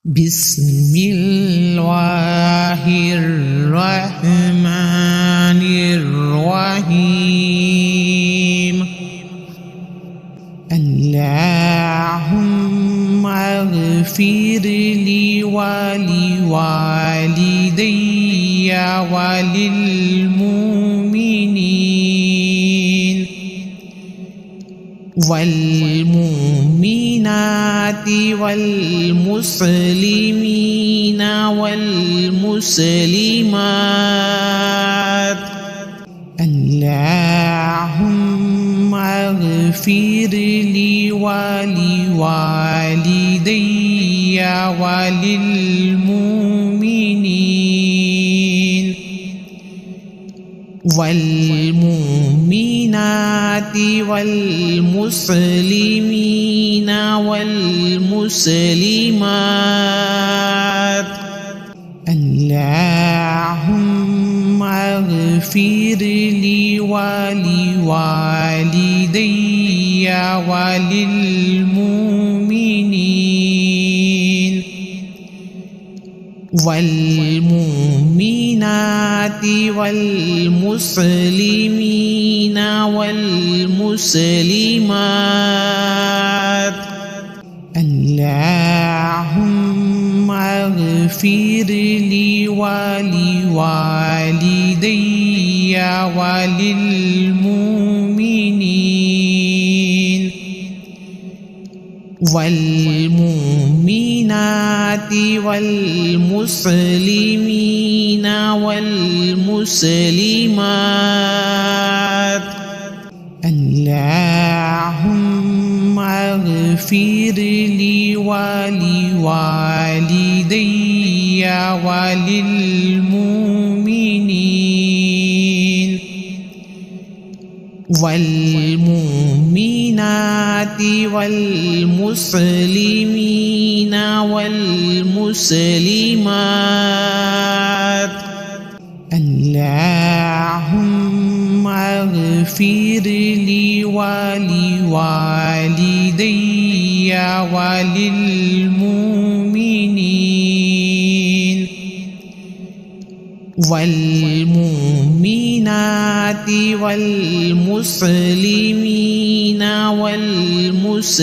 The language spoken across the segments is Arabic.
بسم الله الرحمن الرحيم. اللهم اغفر لي ولوالدي وللمؤمنين والمؤمنات والمسلمين والمسلمات. اللهم اغفر لي ولوالدي وللمؤمنين والمؤمنات والمسلمين والمسلمات. اللهم اغفر لي ولوالدي وللمؤمنين والمؤمنات والمسلمين والمسلمات. اللهم اغفر لي ولوالدي وللمؤمنين والمؤمنات والمسلمين والمسلمات. اللهم اغفر لي ولوالدي وللمؤمنين والمؤمنات والمسلمين والمسلمات. اللهم اغفر لي ولوالدي وللمؤمنين والمؤمنات والمسلمين والمسلمات.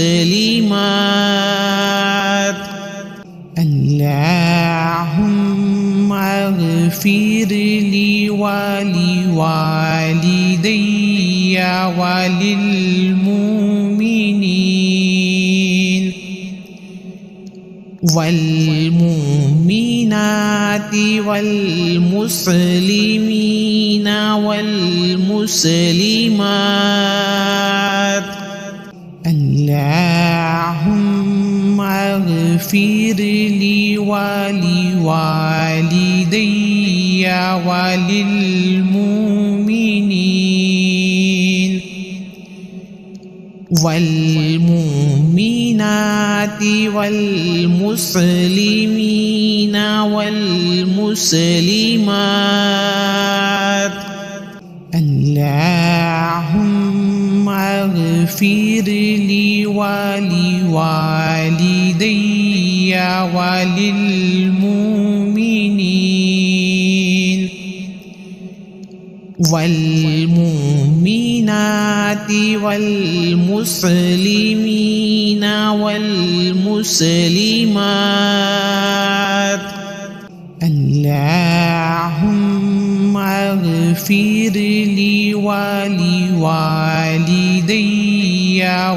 اللهم اغفر لي ولوالدي وللمؤمنين والمؤمنات والمسلمين والمسلمات. اللهم اغفر لي ولوالدي وللمؤمنين والمؤمنات والمسلمين والمسلمات. اللهم اغفر لي ولوالدي وللمؤمنين والمؤمنات والمسلمين والمسلمات. اللهم اغفر لي ولوالدي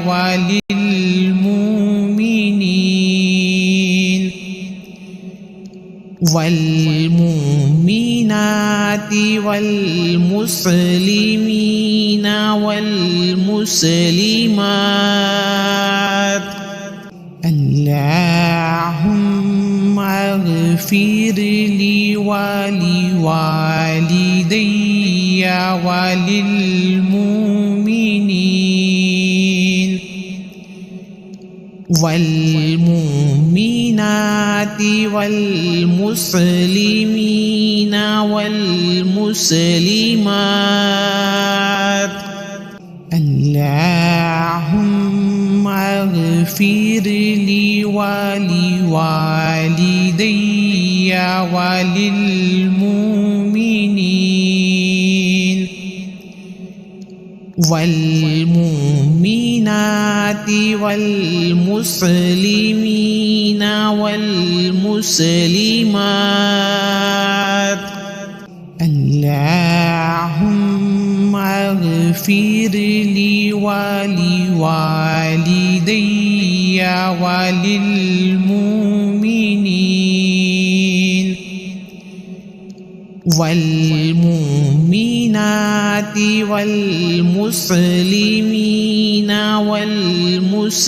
وللمؤمنين والمؤمنات والمسلمين والمسلمات. اللهم اغفر لي ولوالدي وللمؤمنين والمؤمنات والمسلمين والمسلمات. اللهم اغفر لي ولوالدي وللمؤمنين والمؤمنات والمسلمين والمسلمات اللهم اغفر لي ولوالدي وللمؤمنين والمؤمنات والمسلمين والمسلمات